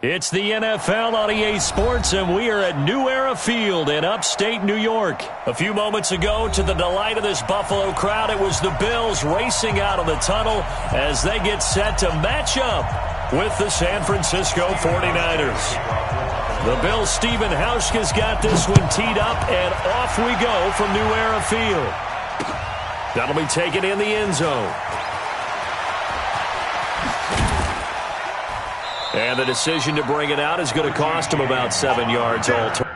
It's the NFL on EA Sports, and we are at New Era Field in upstate New York. A few moments ago, to the delight of this Buffalo crowd, it was the Bills racing out of the tunnel as they get set to match up with the San Francisco 49ers. The Bills' Stephen Hauschka's got this one teed up, and off we go from New Era Field. That'll be taken in the end zone. And the decision to bring it out is going to cost him about 7 yards all total.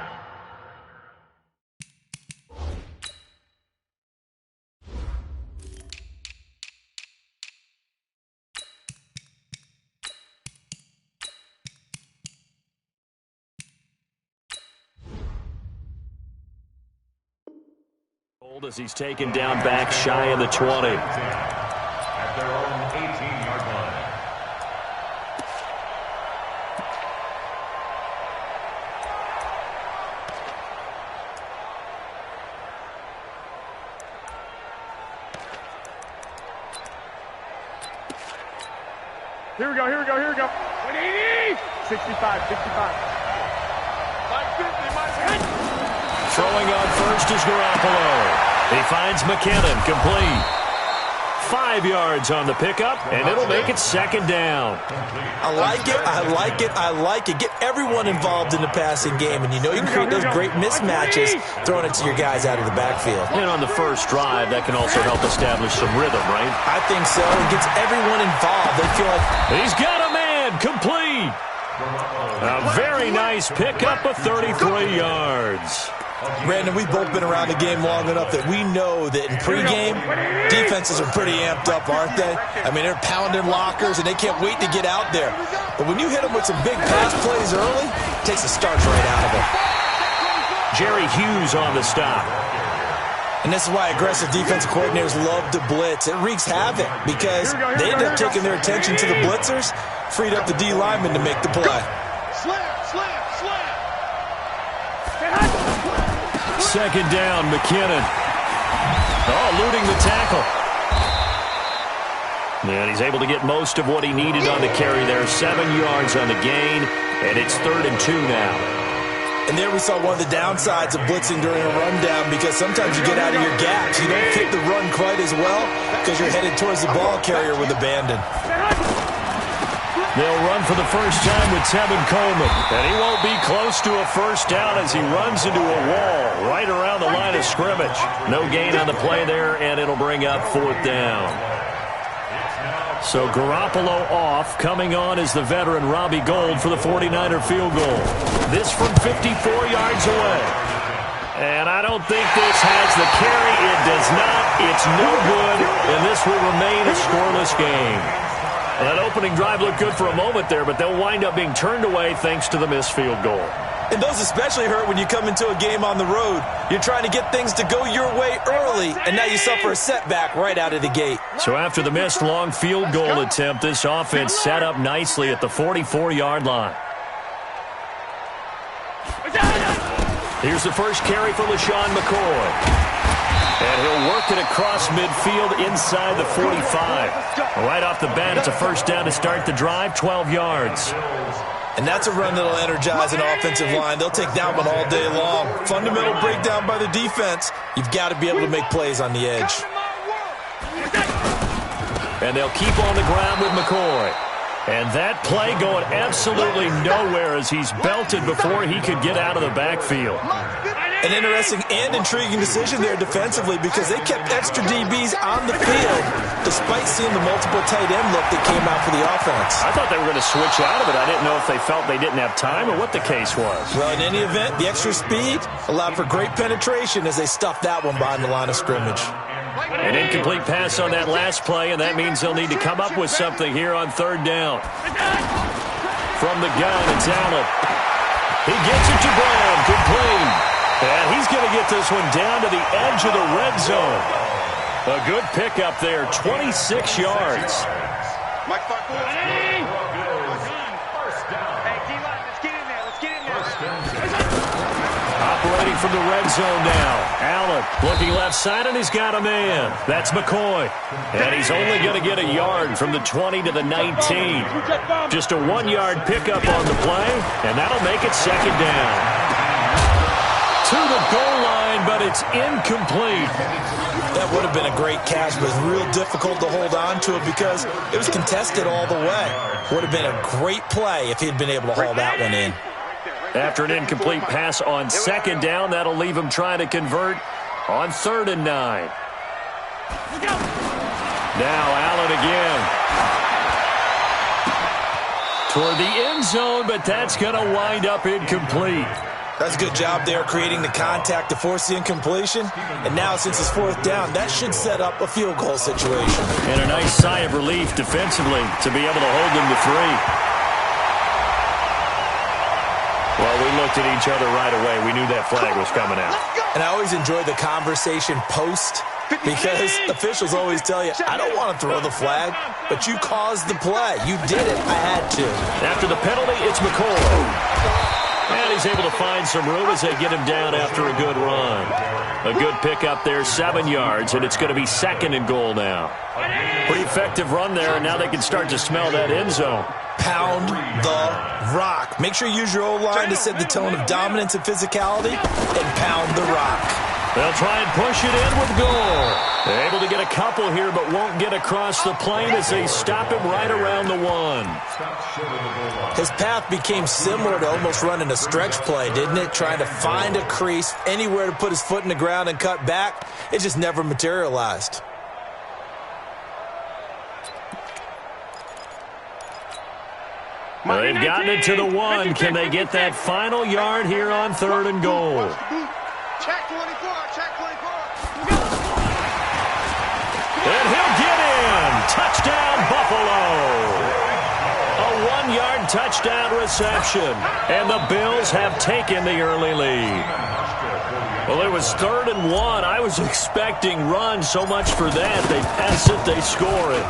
As he's taken down back shy of the 20. At their own 18-yard line. Here we go. 180! 65. Throwing on first is Garoppolo. He finds McKinnon, complete. 5 yards on the pickup, and it'll make it second down. I like it. Get everyone involved in the passing game, and you know you can create those great mismatches throwing it to your guys out of the backfield. And on the first drive, that can also help establish some rhythm, right? I think so. It gets everyone involved. They feel like... He's got a man, complete. A very nice pickup of 33 yards. Brandon, we've both been around the game long enough that we know that in pregame, defenses are pretty amped up, aren't they? I mean, they're pounding lockers, and they can't wait to get out there. But when you hit them with some big pass plays early, it takes the starch right out of them. Jerry Hughes on the stop. And this is why aggressive defensive coordinators love to blitz. It wreaks havoc because they end up taking their attention to the blitzers, freed up the D lineman to make the play. Slam. Second down, McKinnon. Eluding the tackle. And he's able to get most of what he needed on the carry there. 7 yards on the gain, and it's 3rd and 2 now. And there we saw one of the downsides of blitzing during a rundown because sometimes you get out of your gaps. You don't fit the run quite as well because you're headed towards the ball carrier with abandon. They'll run for the first time with Tevin Coleman. And he won't be close to a first down as he runs into a wall right around the line of scrimmage. No gain on the play there, and it'll bring up 4th down. So Garoppolo off. Coming on is the veteran Robbie Gould for the 49er field goal. This from 54 yards away. And I don't think this has the carry. It does not. It's no good, and this will remain a scoreless game. Well, that opening drive looked good for a moment there, but they'll wind up being turned away thanks to the missed field goal. And those especially hurt when you come into a game on the road. You're trying to get things to go your way early, and now you suffer a setback right out of the gate. So after the missed long field goal attempt, this offense set up nicely at the 44-yard line. Here's the first carry for LaShawn McCoy. And he'll work it across midfield inside the 45. Right off the bat, it's a first down to start the drive, 12 yards. And that's a run that'll energize an offensive line. They'll take that one all day long. Fundamental breakdown by the defense. You've got to be able to make plays on the edge. And they'll keep on the ground with McCoy. And that play going absolutely nowhere as he's belted before he could get out of the backfield. An interesting and intriguing decision there defensively because they kept extra DBs on the field despite seeing the multiple tight end look that came out for the offense. I thought they were going to switch out of it. I didn't know if they felt they didn't have time or what the case was. Well, in any event, the extra speed allowed for great penetration as they stuffed that one behind the line of scrimmage. An incomplete pass on that last play, and that means they'll need to come up with something here on 3rd down. From the gun, it's Allen. He gets it to Brown, complete. And he's going to get this one down to the edge of the red zone. A good pickup there, 26 yards. Operating from the red zone now. Allen looking left side, and he's got a man. That's McCoy. And he's only going to get a yard from the 20 to the 19. Just a 1-yard pickup on the play, and that'll make it second down. To the goal line, but it's incomplete. That would have been a great catch, but it's real difficult to hold on to it because it was contested all the way. Would have been a great play if he'd been able to haul that one in. After an incomplete pass on second down, that'll leave him trying to convert on 3rd and 9. Now Allen again. Toward the end zone, but that's going to wind up incomplete. That's a good job there creating the contact to force the incompletion. And now since it's 4th down, that should set up a field goal situation. And a nice sigh of relief defensively to be able to hold them to 3. Well, we looked at each other right away. We knew that flag was coming out. And I always enjoy the conversation post because officials always tell you, I don't want to throw the flag, but you caused the play. You did it. I had to. After the penalty, it's McCoy. And he's able to find some room as they get him down after a good run. A good pickup there, 7 yards, and it's going to be 2nd and goal now. Pretty effective run there, and now they can start to smell that end zone. Pound the rock. Make sure you use your O-line to set the tone of dominance and physicality, and pound the rock. They'll try and push it in with goal. They're able to get a couple here, but won't get across the plane as they stop him right around the 1. His path became similar to almost running a stretch play, didn't it? Trying to find a crease, anywhere to put his foot in the ground and cut back. It just never materialized. Well, they've gotten it to the 1. Can they get that final yard here on 3rd and goal? Check 24, check 24. And he'll get in. Touchdown, Buffalo. A 1-yard touchdown reception. And the Bills have taken the early lead. Well, it was 3rd and 1. I was expecting run so much for that. They pass it, they score it.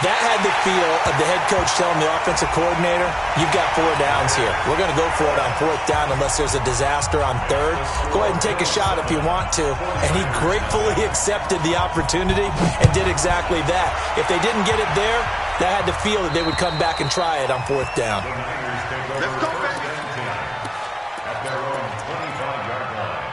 That had the feel of the head coach telling the offensive coordinator, you've got 4 downs here. We're going to go for it on 4th down unless there's a disaster on 3rd. Go ahead and take a shot if you want to. And he gratefully accepted the opportunity and did exactly that. If they didn't get it there, that had the feel that they would come back and try it on 4th down. Let's go, baby. At their own 25-yard line.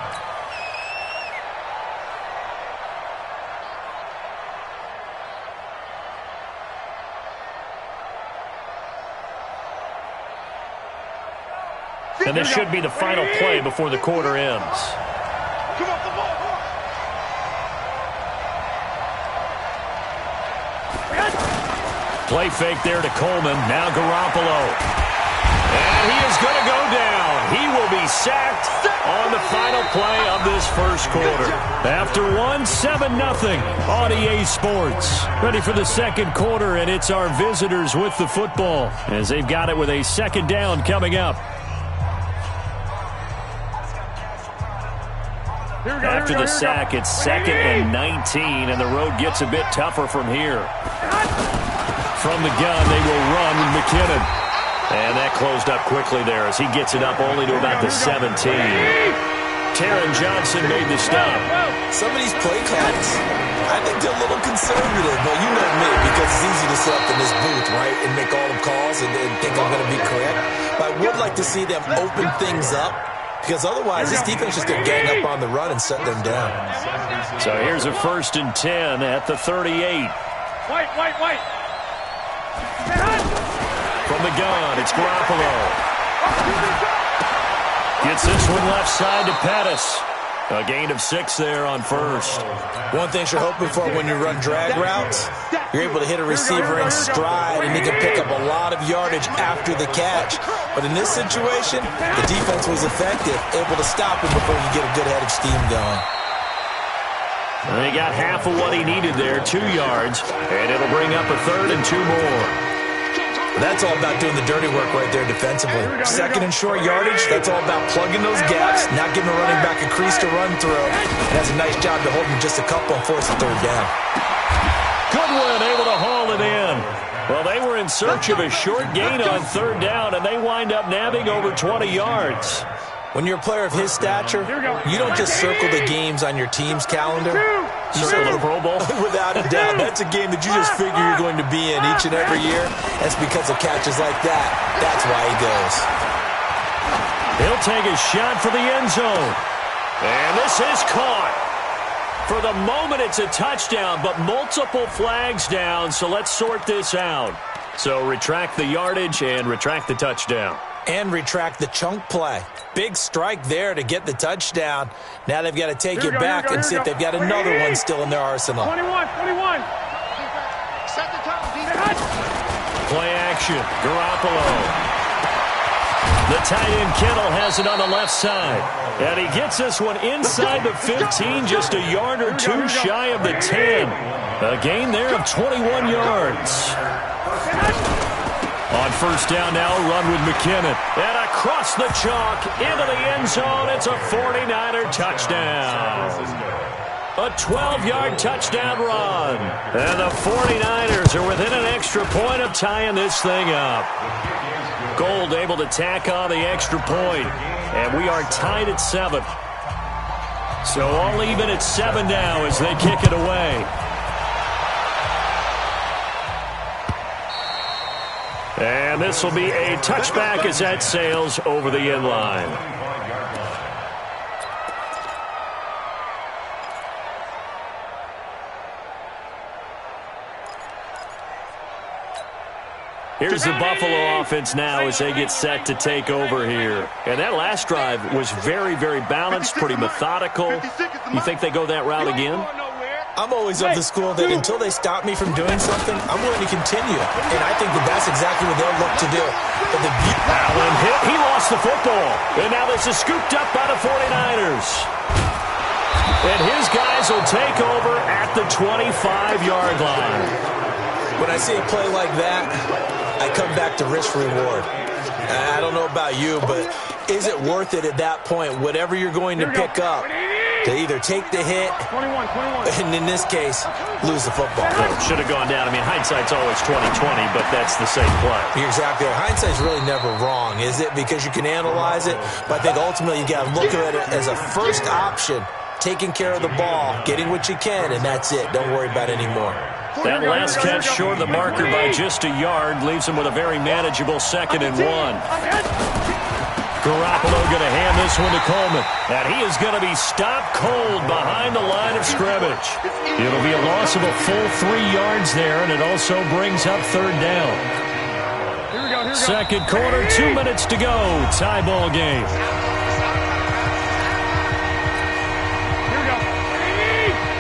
And this should be the final play before the quarter ends. Come on, come on. Play fake there to Coleman. Now Garoppolo. And he is going to go down. He will be sacked on the final play of this first quarter. After 7-0 on EA Sports. Ready for the second quarter, and it's our visitors with the football as they've got it with a 2nd down coming up. After the sack, it's 2nd and 19, and the road gets a bit tougher from here. From the gun, they will run with McKinnon. And that closed up quickly there as he gets it up only to about the 17. Taron Johnson made the stop. Some of these play calls, I think they're a little conservative. But you know me, because it's easy to sit up in this booth, right, and make all the calls and think I'm going to be correct. But I would like to see them open things up. Because otherwise, this defense just going to gang up on the run and shut them down. So here's a 1st and 10 at the 38. White. From the gun, it's Garoppolo. Gets this one left side to Pettis. A gain of 6 there on 1st. One thing you're hoping for when you run drag routes, you're able to hit a receiver in stride, and he can pick up a lot of yardage after the catch. But in this situation, the defense was effective, able to stop him before you get a good head of steam going. And he got half of what he needed there, 2 yards, and it'll bring up a 3rd and 2 more. That's all about doing the dirty work right there defensively. 2nd and short yardage, that's all about plugging those gaps, not giving a running back a crease to run through. It has a nice job to hold him just a couple on 4th and 3rd down. Goodwin able to haul it in. Well, they were in search of a short gain on 3rd down, and they wind up nabbing over 20 yards. When you're a player of his stature, you don't just circle the games on your team's calendar. You Circle the Pro Bowl? Without a doubt. That's a game that you just figure you're going to be in each and every year. That's because of catches like that. That's why he goes. He'll take a shot for the end zone. And this is caught. For the moment, it's a touchdown, but multiple flags down, so let's sort this out. So retract the yardage and retract the touchdown. And retract the chunk play. Big strike there to get the touchdown. Now they've got to take it back and see if they've got another one still in their arsenal. 21. Set the tone, defense. Play action. Garoppolo. The tight end Kittle has it on the left side. And he gets this one inside the 15, just a yard or two shy of the 10. A gain there of 21 yards. On first down now, run with McKinnon. And across the chalk, into the end zone. It's a 49er touchdown. A 12-yard touchdown run. And the 49ers are within an extra point of tying this thing up. Gold able to tack on the extra point. And we are tied at 7. So all even at 7 now as they kick it away. And this will be a touchback as that sails over the end line. Here's the Buffalo offense now as they get set to take over here. And that last drive was very, very balanced, pretty methodical. You think they go that route again? I'm always of the school that until they stop me from doing something, I'm willing to continue. And I think that that's exactly what they'll look to do. But Allen hit. He lost the football. And now this is scooped up by the 49ers. And his guys will take over at the 25-yard line. When I see a play like that, I come back to risk-reward. I don't know about you, but is it worth it at that point, whatever you're going to pick up, to either take the hit, and in this case, lose the football? Should have gone down. I mean, hindsight's always 20/20, but that's the same play. You're exactly right. Hindsight's really never wrong, is it? Because you can analyze it, but I think ultimately you got to look at it as a first option, taking care of the ball, getting what you can, and that's it. Don't worry about it anymore. That last catch short of the marker by just a yard leaves him with a very manageable 2nd and 1. Garoppolo going to hand this one to Coleman. And he is going to be stopped cold behind the line of scrimmage. It'll be a loss of a full 3 yards there, and it also brings up 3rd down. Second quarter, 2 minutes to go. Tie ball game.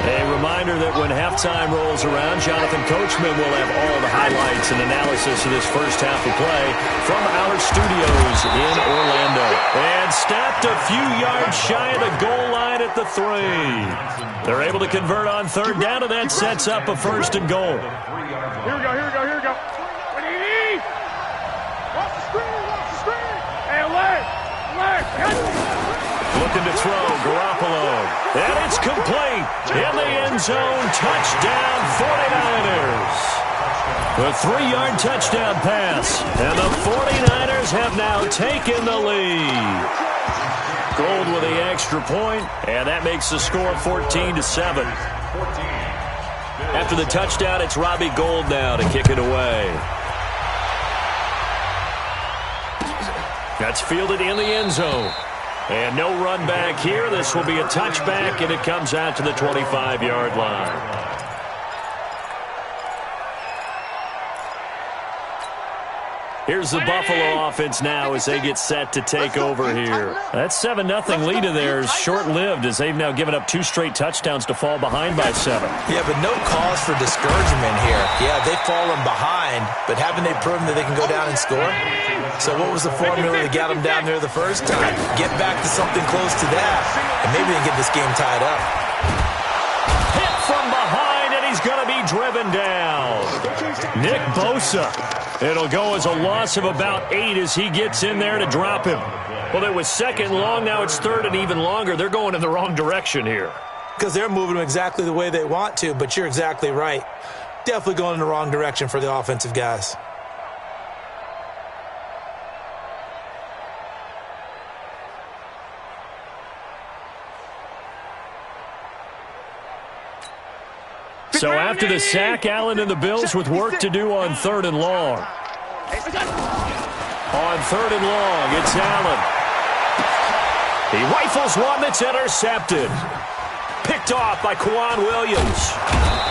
A reminder that when halftime rolls around, Jonathan Coachman will have all the highlights and analysis of this first half of play from our studios in Orlando. And stopped a few yards shy of the goal line at the 3. They're able to convert on 3rd down, and that sets up a 1st and goal. Here we go. Watch the screen. Hey, leg. Looking to throw, Garoppolo. And it's complete. In the end zone, touchdown 49ers. The 3-yard touchdown pass. And the 49ers have now taken the lead. Gold with the extra point, and that makes the score 14-7. After the touchdown, it's Robbie Gould now to kick it away. That's fielded in the end zone. And no run back here. This will be a touchback, and it comes out to the 25-yard line. Here's the Buffalo offense now as they get set to take over here. That 7-0 lead of theirs short-lived as they've now given up 2 straight touchdowns to fall behind by 7. Yeah, but no cause for discouragement here. Yeah, they've fallen behind, but haven't they proven that they can go down and score? So what was the formula that got them down there the first time? Get back to something close to that, and maybe they can get this game tied up. Hit from behind, and he's going to be driven down. Nick Bosa. It'll go as a loss of about 8 as he gets in there to drop him. Well, it was 2nd and long. Now it's 3rd and even longer. They're going in the wrong direction here. Because they're moving them exactly the way they want to, but you're exactly right. Definitely going in the wrong direction for the offensive guys. So after the sack, Allen and the Bills with work to do on 3rd and long. On 3rd and long, it's Allen. He rifles one that's intercepted. Picked off by Quan Williams.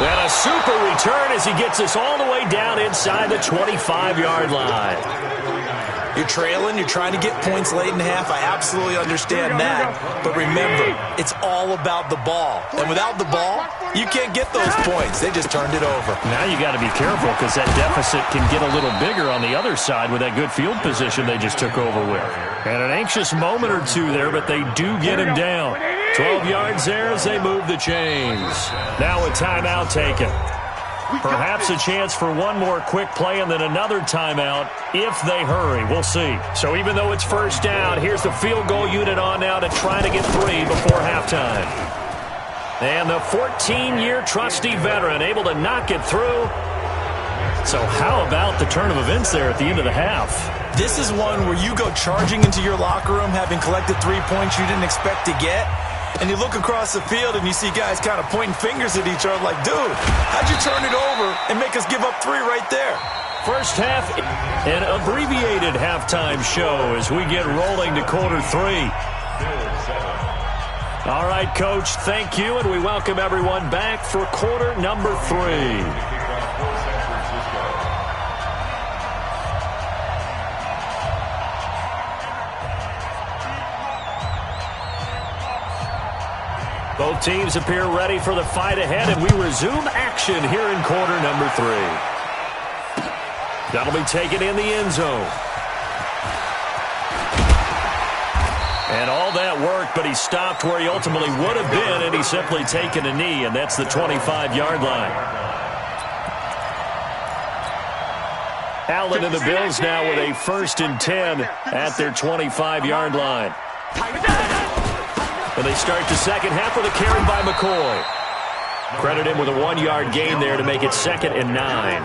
And a super return as he gets us all the way down inside the 25-yard line. You're trailing. You're trying to get points late in half. I absolutely understand that. But remember, it's all about the ball. And without the ball, you can't get those points. They just turned it over. Now you got to be careful because that deficit can get a little bigger on the other side with that good field position they just took over with. And an anxious moment or two there, but they do get him down. 12 yards there as they move the chains. Now a timeout taken. Perhaps a chance for one more quick play and then another timeout if they hurry. We'll see. So even though it's first down, here's the field goal unit on now to try to get 3 before halftime. And the 14-year trusty veteran able to knock it through. So how about the turn of events there at the end of the half? This is one where you go charging into your locker room having collected 3 points you didn't expect to get. And you look across the field and you see guys kind of pointing fingers at each other like, dude, how'd you turn it over and make us give up 3 right there? First half, an abbreviated halftime show as we get rolling to quarter 3. All right, Coach, thank you, and we welcome everyone back for quarter number 3. Both teams appear ready for the fight ahead, and we resume action here in quarter number 3. That'll be taken in the end zone. And all that work, but he stopped where he ultimately would have been, and he's simply taken a knee, and that's the 25-yard line. Allen and the Bills now with a 1st and 10 at their 25-yard line. And they start the second half with a carry by McCoy. Credit him with a 1-yard gain there to make it 2nd and 9.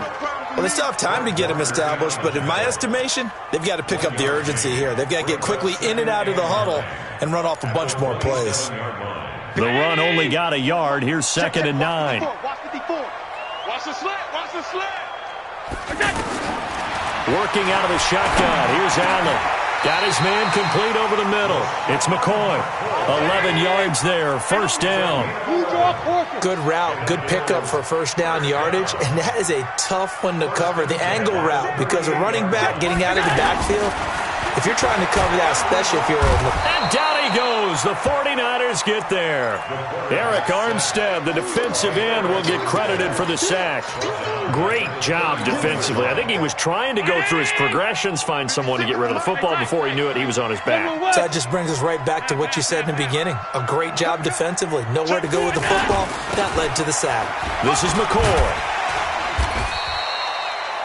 Well, they still have time to get him established, but in my estimation, they've got to pick up the urgency here. They've got to get quickly in and out of the huddle and run off a bunch more plays. The run only got a yard. Here's 2nd and 9. Watch the slant. Watch the slant. Working out of the shotgun. Here's Allen. Got his man complete over the middle. It's McCoy. 11 yards there. 1st down. Good route. Good pickup for 1st down yardage. And that is a tough one to cover. The angle route, because a running back getting out of the backfield, if you're trying to cover that, especially if you're and down he goes. The 49ers get there. Eric Armstead, the defensive end, will get credited for the sack. Great job defensively. I think he was trying to go through his progressions, find someone to get rid of the football. Before he knew it, he was on his back. So that just brings us right back to what you said in the beginning. A great job defensively. Nowhere to go with the football. That led to the sack. This is McCoy.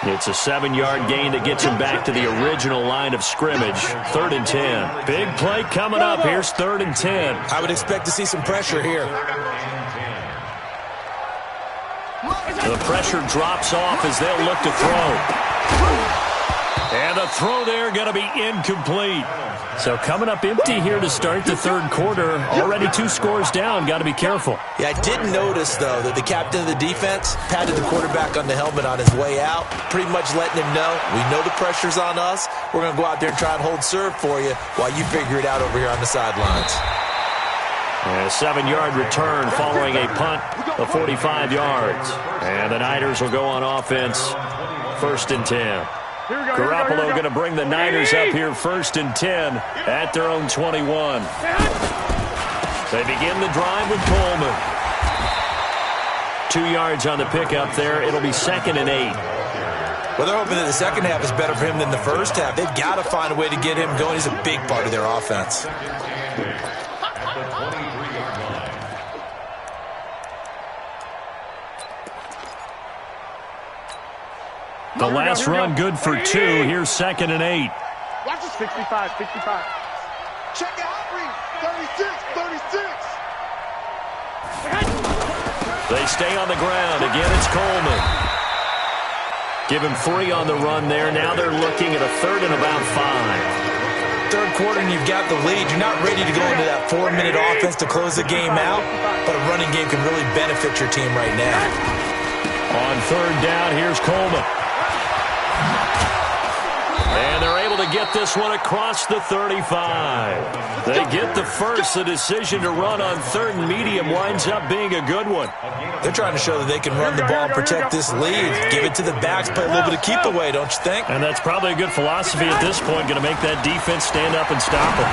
It's a 7-yard gain that gets him back to the original line of scrimmage. 3rd and 10. Big play coming up. Here's 3rd and 10. I would expect to see some pressure here. The pressure drops off as they'll look to throw. And the throw there going to be incomplete. So coming up empty here to start the 3rd quarter. Already 2 scores down. Got to be careful. Yeah, I did notice, though, that the captain of the defense patted the quarterback on the helmet on his way out, pretty much letting him know, we know the pressure's on us. We're going to go out there and try and hold serve for you while you figure it out over here on the sidelines. A 7-yard return following a punt of 45 yards. And the Niners will go on offense. 1st and 10. Garoppolo going to bring the Niners up here 1st and 10 at their own 21. They begin the drive with Coleman. 2 yards on the pickup there. It'll be 2nd and 8. Well, they're hoping that the second half is better for him than the first half. They've got to find a way to get him going. He's a big part of their offense. The last run good for 2. Here's 2nd and 8. Watch this. 65. Check out, 36. They stay on the ground. Again, it's Coleman. Give him 3 on the run there. Now they're looking at a 3rd and about 5. 3rd quarter and you've got the lead. You're not ready to go into that 4-minute offense to close the game out, but a running game can really benefit your team right now. On third down, here's Coleman. And they're able to get this one across the 35. They get the first. The decision to run on third and medium winds up being a good one. They're trying to show that they can run the ball and protect this lead. Give it to the backs, play a little bit of keep away, don't you think? And that's probably a good philosophy at this point, going to make that defense stand up and stop them.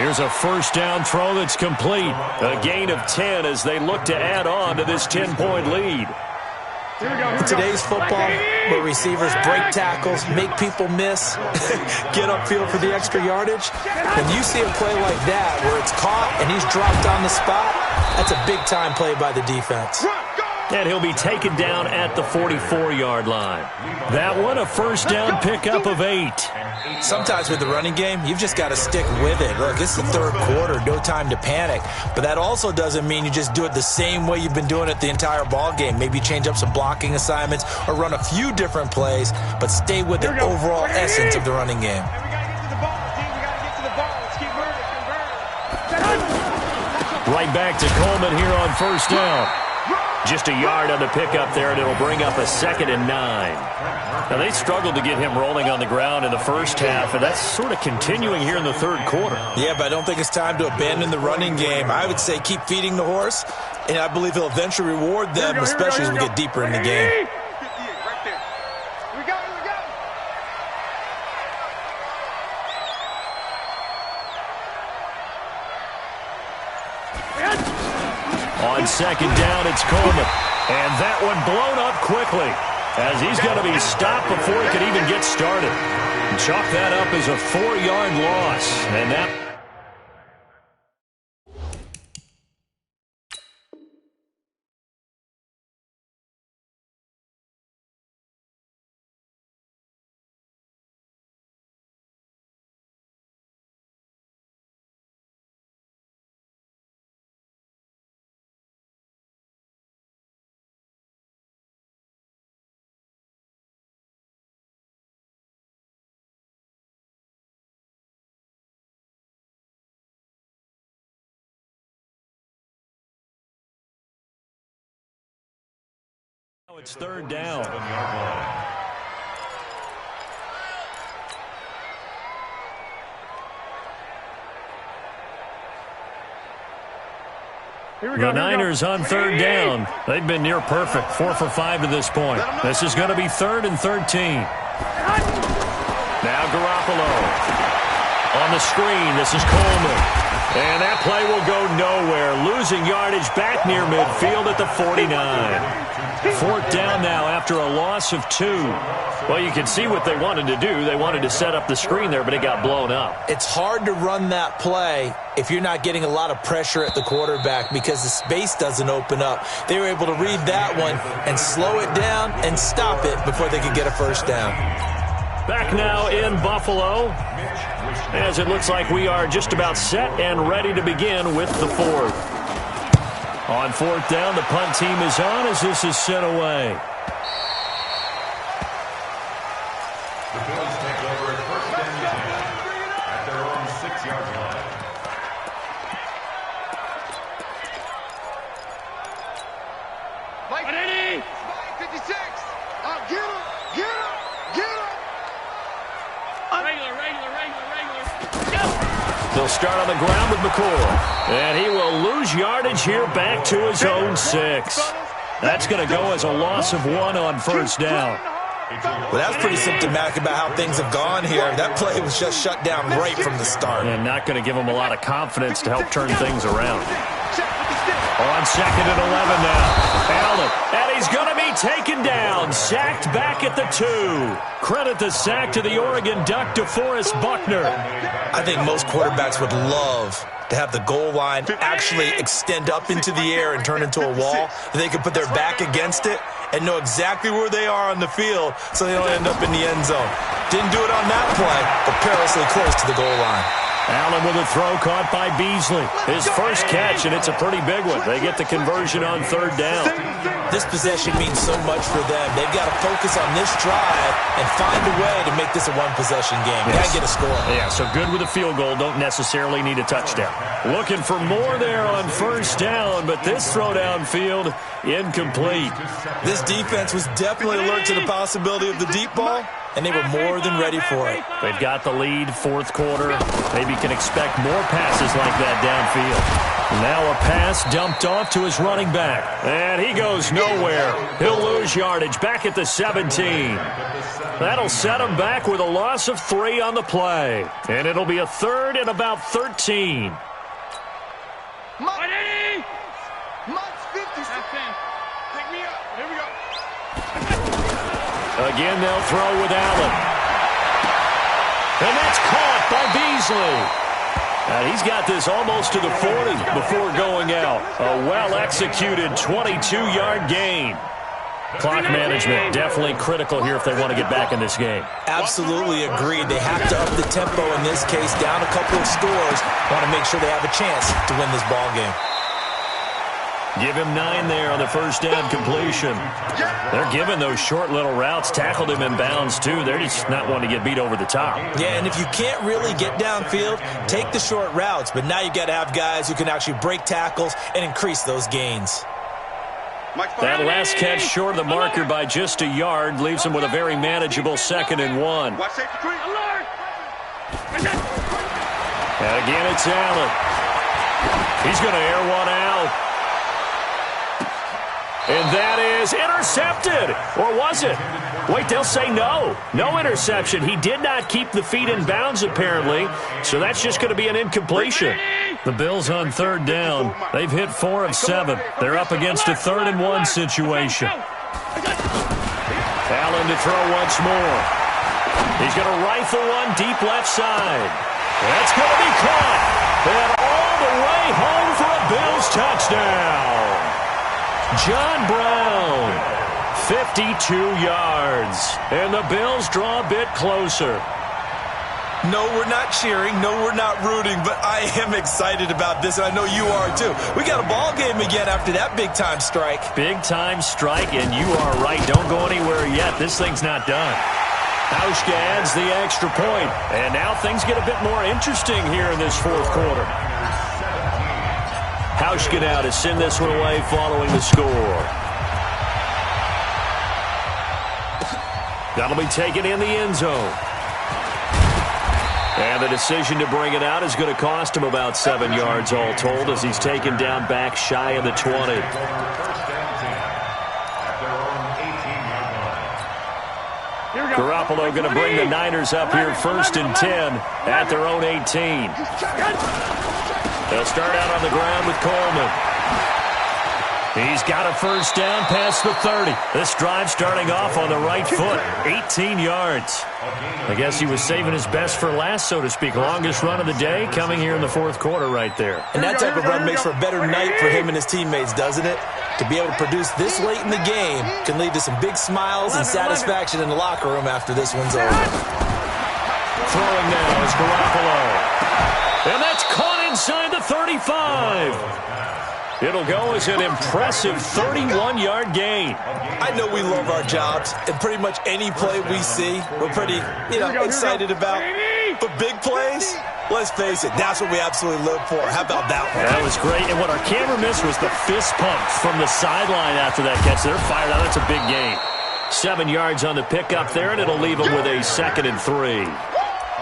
Here's a first down throw that's complete. A gain of 10 as they look to add on to this 10-point lead. In today's football, where receivers break tackles, make people miss, get upfield for the extra yardage, when you see a play like that where it's caught and he's dropped on the spot, that's a big-time play by the defense. And he'll be taken down at the 44-yard line. That one, a first down pickup of 8. Sometimes with the running game, you've just got to stick with it. Look, it's the third quarter, no time to panic. But that also doesn't mean you just do it the same way you've been doing it the entire ball game. Maybe change up some blocking assignments or run a few different plays, but stay with the overall essence of the running game. Right back to Coleman here on first down. Just a yard on the pickup there, and it'll bring up a 2nd and 9. Now, they struggled to get him rolling on the ground in the first half, and that's sort of continuing here in the third quarter. Yeah, but I don't think it's time to abandon the running game. I would say keep feeding the horse, and I believe he'll eventually reward them, especially as we get deeper in the game. On second down, it's Coleman. And that one blown up quickly as he's going to be stopped before he can even get started. Chalk that up as a 4-yard loss. And that... It's third down. The Niners on third down. They've been near perfect, 4 for 5 to this point. This is going to be 3rd and 13. Now Garoppolo. On the screen, this is Coleman. And that play will go nowhere. Losing yardage back near midfield at the 49. 4th down now after a loss of 2. Well, you can see what they wanted to do. They wanted to set up the screen there, but it got blown up. It's hard to run that play if you're not getting a lot of pressure at the quarterback because the space doesn't open up. They were able to read that one and slow it down and stop it before they could get a first down. Back now in Buffalo, as it looks like we are just about set and ready to begin with the 4th. On 4th down, the punt team is on as this is sent away. The Bills take over at 1st and 10 at their own 6-yard line. Mike, 56. Get him. They'll start on the ground with McCoy. And he will lose yardage here back to his own 6. That's going to go as a loss of 1 on first down. Well, that's pretty symptomatic about how things have gone here. That play was just shut down right from the start. And not going to give him a lot of confidence to help turn things around. On 2nd and 11 now. Allen, and he's going to be taken down. Sacked back at the 2. Credit the sack to the Oregon Duck, DeForest Buckner. I think most quarterbacks would love to have the goal line actually extend up into the air and turn into a wall. They can put their back against it and know exactly where they are on the field so they don't end up in the end zone. Didn't do it on that play, but perilously close to the goal line. Allen with a throw caught by Beasley. His first catch, and it's a pretty big one. They get the conversion on third down. This possession means so much for them. They've got to focus on this drive and find a way to make this a one-possession game. Got to get a score. Yeah, so good with a field goal. Don't necessarily need a touchdown. Looking for more there on first down, but this throw downfield, incomplete. This defense was definitely alert to the possibility of the deep ball, and they were more than ready for it. They've got the lead, fourth quarter. Maybe can expect more passes like that downfield. Now a pass dumped off to his running back. And he goes nowhere. He'll lose yardage back at the 17. That'll set him back with a loss of 3 on the play. And it'll be a third and about 13. Money! Month's 50. Pick me up. Here we go. Again, they'll throw with Allen. And that's caught by Beasley. And he's got this almost to the 40 before going out. A well-executed 22-yard gain. Clock management definitely critical here if they want to get back in this game. Absolutely agreed. They have to up the tempo in this case, down a couple of scores. Want to make sure they have a chance to win this ball game. Give him 9 there on the first down completion. They're giving those short little routes. Tackled him in bounds, too. They're just not wanting to get beat over the top. Yeah, and if you can't really get downfield, take the short routes. But now you got to have guys who can actually break tackles and increase those gains. That last catch short of the marker by just a yard leaves him with a very manageable 2nd and 1. And again, it's Allen. He's going to air one out. And that is intercepted. Or was it? Wait, they'll say no. No interception. He did not keep the feet in bounds, apparently. So that's just going to be an incompletion. The Bills on third down. They've hit 4 of 7. They're up against a 3rd and 1 situation. Allen to throw once more. He's going to rifle one deep left side. That's going to be caught. And all the way home for a Bills touchdown. John Brown, 52 yards. And the Bills draw a bit closer. No, we're not cheering. No, we're not rooting. But I am excited about this, and I know you are too. We got a ball game again after that big-time strike. Big-time strike, and you are right. Don't go anywhere yet. This thing's not done. Hauschka adds the extra point. And now things get a bit more interesting here in this fourth quarter. Hauschka now to send this one away following the score. That'll be taken in the end zone. And the decision to bring it out is going to cost him about 7 yards all told as he's taken down back shy of the 20. Garoppolo going to bring the Niners up here 1st and 10 at their own 18. They'll start out on the ground with Coleman. He's got a first down past the 30. This drive starting off on the right foot. 18 yards. I guess he was saving his best for last, so to speak. Longest run of the day coming here in the fourth quarter right there. And that type of run makes for a better night for him and his teammates, doesn't it? To be able to produce this late in the game can lead to some big smiles and satisfaction in the locker room after this one's over. Throwing now is Garoppolo. And that's caught inside the 35. It'll go as an impressive 31-yard gain. I know we love our jobs, and pretty much any play we see, we're pretty, excited about. But big plays, let's face it, that's what we absolutely live for. How about that one? That was great. And what our camera missed was the fist pump from the sideline after that catch. They're fired out. That's a big gain. 7 yards on the pickup there, and it'll leave them with a 2nd and 3.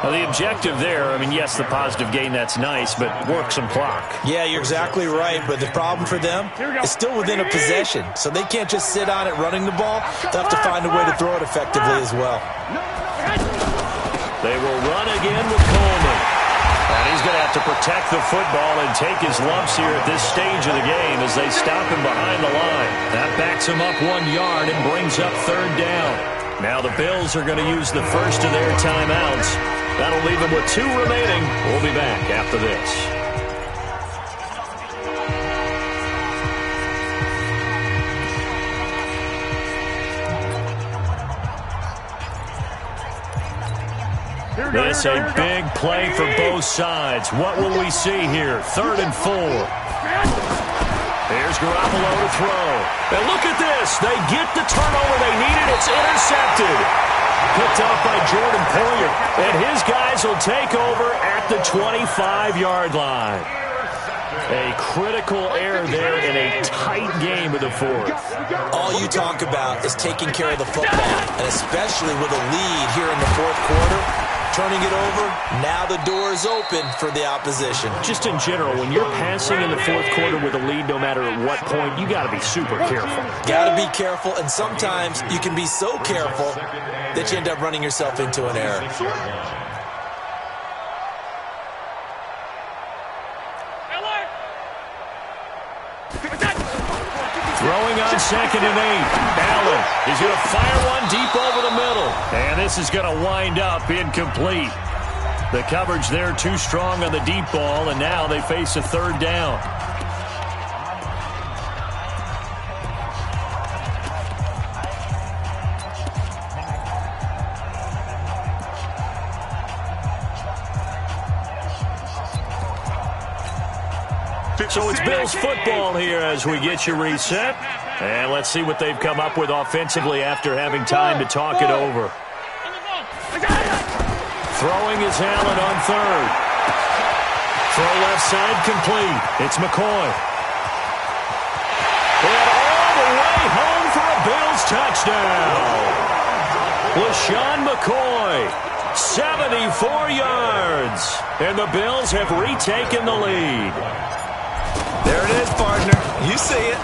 Well, the objective there, yes, the positive gain, that's nice, but work some clock. Yeah, you're exactly right, but the problem for them is still within a possession, so they can't just sit on it running the ball. They'll have to find a way to throw it effectively as well. They will run again with Coleman. And he's going to have to protect the football and take his lumps here at this stage of the game as they stop him behind the line. That backs him up 1 yard and brings up third down. Now the Bills are going to use the first of their timeouts. That'll leave them with 2 remaining. We'll be back after this. This a big play for both sides. What will we see here? 3rd and 4. Here's Garoppolo to throw. And look at this. They get the turnover they needed. It's intercepted. Picked off by Jordan Poyer. And his guys will take over at the 25-yard line. A critical error there in a tight game of the 4th. All you talk about is taking care of the football, and especially with a lead here in the 4th quarter. Turning it over, now the door is open for the opposition. Just in general, when you're passing in the 4th quarter with a lead, no matter at what point, you got to be super careful. Got to be careful, and sometimes you can be so careful that you end up running yourself into an error. Throwing on 2nd and 8. Allen is going to fire one deep over the middle. And this is going to wind up incomplete. The coverage there too strong on the deep ball, and now they face a 3rd down. So it's Bills football here as we get you reset. And let's see what they've come up with offensively after having time to talk it over. Throwing is Allen on 3rd. Throw left side complete. It's McCoy. And all the way home for a Bills touchdown. LaShawn McCoy, 74 yards. And the Bills have retaken the lead. There it is, partner. You see it.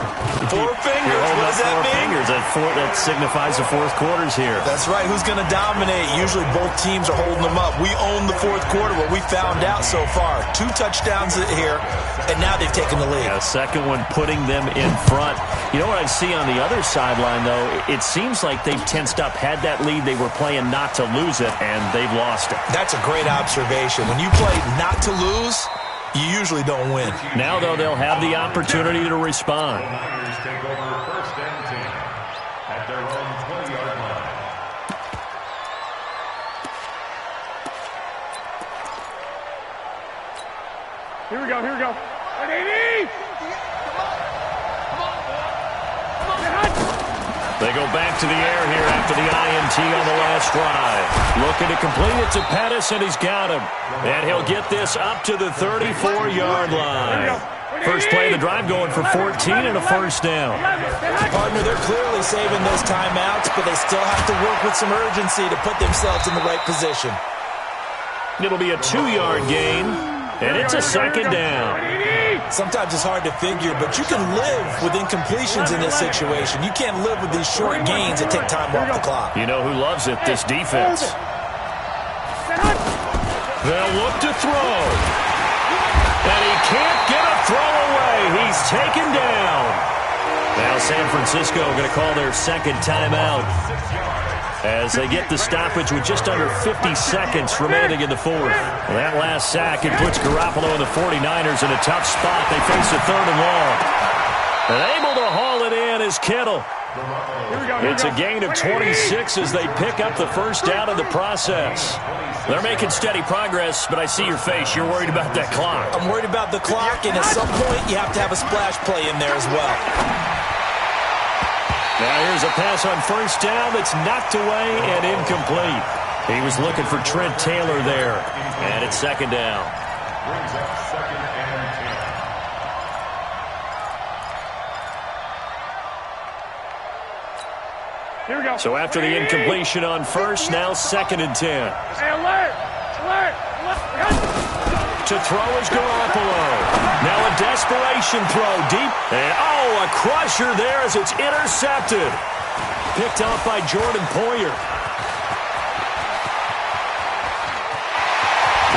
4 fingers. What does that mean? That signifies the 4th quarter's here. That's right. Who's going to dominate? Usually both teams are holding them up. We own the 4th quarter, what we found out so far. 2 touchdowns here, and now they've taken the lead. Yeah, second one putting them in front. You know what I see on the other sideline, though? It seems like they've tensed up. Had that lead, they were playing not to lose it, and they've lost it. That's a great observation. When you play not to lose, you usually don't win. Now, though, they'll have the opportunity to respond. Take over 1st and 10 at their own 20-yard line. Here we go, here we go. Ready? They go back to the air here after the INT on the last drive. Looking to complete it to Pettis, and he's got him. And he'll get this up to the 34-yard line. First play of the drive going for 14 and a 1st down. Partner, they're clearly saving those timeouts, but they still have to work with some urgency to put themselves in the right position. It'll be a 2-yard gain, and it's a 2nd down. Sometimes it's hard to figure, but you can live with incompletions in this situation. You can't live with these short gains that take time off the clock. You know who loves it? This defense. They'll look to throw. And he can't get a throw away. He's taken down. Now San Francisco going to call their 2nd timeout as they get the stoppage with just under 50 seconds remaining in the 4th. Well, that last sack, it puts Garoppolo and the 49ers in a tough spot. They face a 3rd and long. And able to haul it in is Kittle. It's a gain of 26 as they pick up the 1st down in the process. They're making steady progress, but I see your face. You're worried about that clock. I'm worried about the clock, and at some point you have to have a splash play in there as well. Now here's a pass on 1st down that's knocked away and incomplete. He was looking for Trent Taylor there, and it's 2nd down. Brings up 2nd and 10. Here we go. So after the incompletion on 1st, now 2nd and 10. Hey, alert! Alert! To throw is Garoppolo. Now a desperation throw deep. And a crusher there as it's intercepted. Picked off by Jordan Poyer.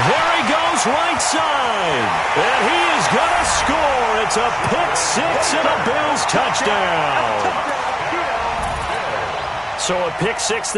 There he goes right side. And he is going to score. It's a pick 6 and a Bills touchdown. So a pick 6.